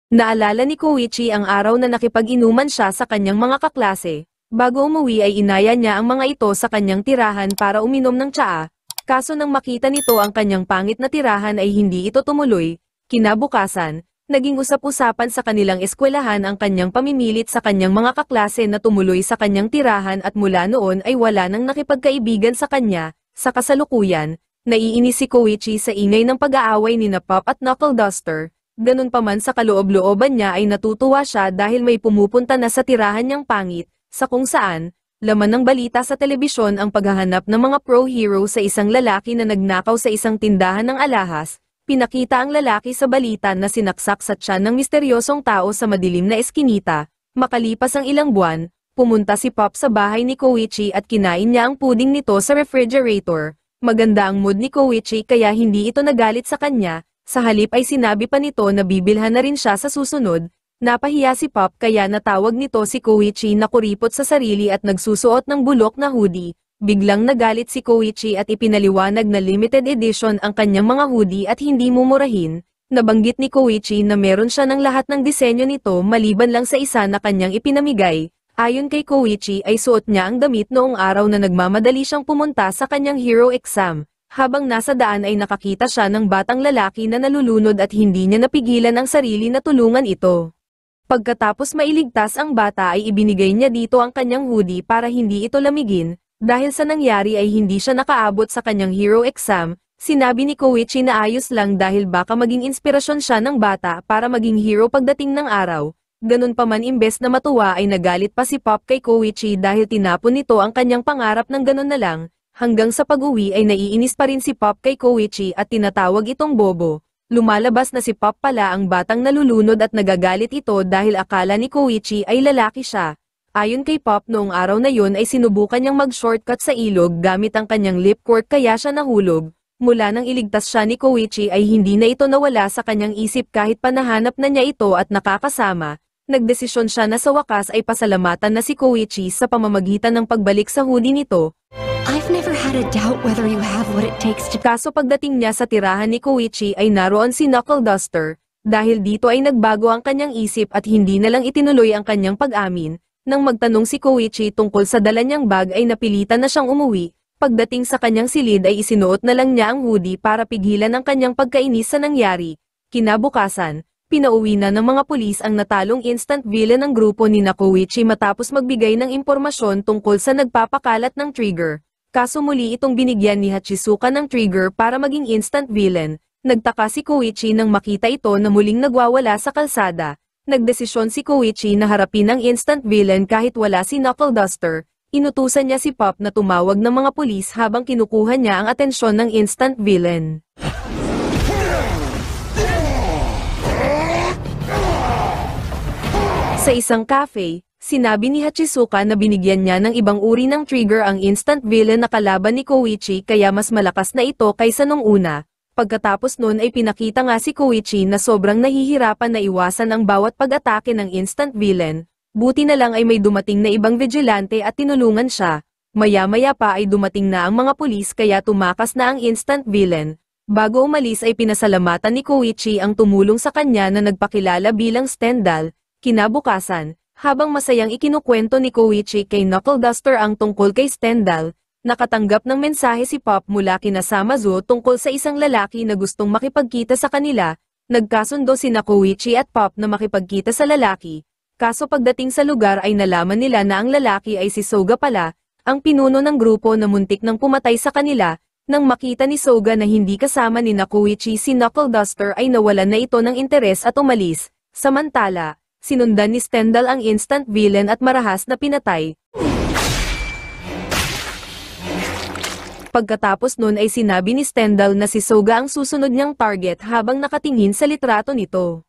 Naalala ni Koichi ang araw na nakipag-inuman siya sa kanyang mga kaklase. Bago umuwi ay inaya niya ang mga ito sa kanyang tirahan para uminom ng tsaa. Kaso nang makita nito ang kanyang pangit na tirahan ay hindi ito tumuloy. Kinabukasan, naging usap-usapan sa kanilang eskwelahan ang kanyang pamimilit sa kanyang mga kaklase na tumuloy sa kanyang tirahan at mula noon ay wala nang nakipagkaibigan sa kanya. Sa kasalukuyan, naiinis si Koichi sa ingay ng pag-aaway ni Pop at Knuckle Duster. Ganun pa man sa kaloob-looban niya ay natutuwa siya dahil may pumupunta na sa tirahan niyang pangit, sa kung saan, laman ng balita sa telebisyon ang paghahanap ng mga pro-hero sa isang lalaki na nagnakaw sa isang tindahan ng alahas. Pinakita ang lalaki sa balita na sinaksak sa tiyan ng misteryosong tao sa madilim na eskinita. Makalipas ang ilang buwan, pumunta si Pop sa bahay ni Koichi at kinain niya ang puding nito sa refrigerator. Maganda ang mood ni Koichi kaya hindi ito nagalit sa kanya. Sa halip ay sinabi pa nito na bibilhan na rin siya sa susunod. Napahiya si Pop kaya natawag nito si Koichi na kuripot sa sarili at nagsusuot ng bulok na hoodie. Biglang nagalit si Koichi at ipinaliwanag na limited edition ang kanyang mga hoodie at hindi mumurahin. Nabanggit ni Koichi na meron siya ng lahat ng disenyo nito maliban lang sa isa na kanyang ipinamigay. Ayon kay Koichi ay suot niya ang damit noong araw na nagmamadali siyang pumunta sa kanyang hero exam. Habang nasa daan ay nakakita siya ng batang lalaki na nalulunod at hindi niya napigilan ang sarili na tulungan ito. Pagkatapos mailigtas ang bata ay ibinigay niya dito ang kanyang hoodie para hindi ito lamigin. Dahil sa nangyari ay hindi siya nakaabot sa kanyang hero exam, sinabi ni Koichi na ayos lang dahil baka maging inspirasyon siya ng bata para maging hero pagdating ng araw. Ganun pa man imbes na matuwa ay nagalit pa si Pop kay Koichi dahil tinapon nito ang kanyang pangarap ng ganun na lang. Hanggang sa pag-uwi ay naiinis pa rin si Pop kay Koichi at tinatawag itong bobo. Lumalabas na si Pop pala ang batang nalulunod at nagagalit ito dahil akala ni Koichi ay lalaki siya. Ayon kay Pop noong araw na yun ay sinubukan niyang mag-shortcut sa ilog gamit ang kanyang lip quirk kaya siya nahulog. Mula nang iligtas siya ni Koichi ay hindi na ito nawala sa kanyang isip kahit pa nahanap na niya ito at nakakasama. Nagdesisyon siya na sa wakas ay pasalamatan na si Koichi sa pamamagitan ng pagbalik sa hoodie nito. I've never had a doubt whether you have what it takes to... Kaso pagdating niya sa tirahan ni Koichi ay naroon si Knuckle Duster. Dahil dito ay nagbago ang kanyang isip at hindi na lang itinuloy ang kanyang pag-amin. Nang magtanong si Koichi tungkol sa dala niyang bag ay napilitan na siyang umuwi. Pagdating sa kanyang silid ay isinuot na lang niya ang hoodie para pigilan ang kanyang pagkainis sa nangyari. Kinabukasan, pinauwi na ng mga pulis ang natalong instant villain ng grupo ni Koichi matapos magbigay ng impormasyon tungkol sa nagpapakalat ng trigger. Kaso muli itong binigyan ni Hachizuka ng trigger para maging instant villain. Nagtaka si Koichi nang makita ito na muling nagwawala sa kalsada. Nagdesisyon si Koichi na harapin ang instant villain kahit wala si Knuckle Duster. Inutusan niya si Pop na tumawag ng mga pulis habang kinukuha niya ang atensyon ng instant villain. Sa isang cafe, sinabi ni Hachizuka na binigyan niya ng ibang uri ng trigger ang instant villain na kalaban ni Koichi kaya mas malakas na ito kaysa nung una. Pagkatapos nun ay pinakita nga si Koichi na sobrang nahihirapan na iwasan ang bawat pag-atake ng instant villain. Buti na lang ay may dumating na ibang vigilante at tinulungan siya. Maya-maya pa ay dumating na ang mga pulis kaya tumakas na ang instant villain. Bago umalis ay pinasalamatan ni Koichi ang tumulong sa kanya na nagpakilala bilang Stendhal. Kinabukasan, habang masayang ikinukwento ni Koichi kay Knuckle Duster ang tungkol kay Stendhal, nakatanggap ng mensahe si Pop mula kina Samazu tungkol sa isang lalaki na gustong makipagkita sa kanila. Nagkasundo sina Koichi at Pop na makipagkita sa lalaki. Kaso pagdating sa lugar ay nalaman nila na ang lalaki ay si Soga pala, ang pinuno ng grupo na muntik nang pumatay sa kanila. Nang makita ni Soga na hindi kasama ni Koichi si Knuckle Duster ay nawalan na ito ng interes at umalis. Samantala, sinundan ni Stendhal ang instant villain at marahas na pinatay. Pagkatapos nun ay sinabi ni Stendhal na si Soga ang susunod niyang target habang nakatingin sa litrato nito.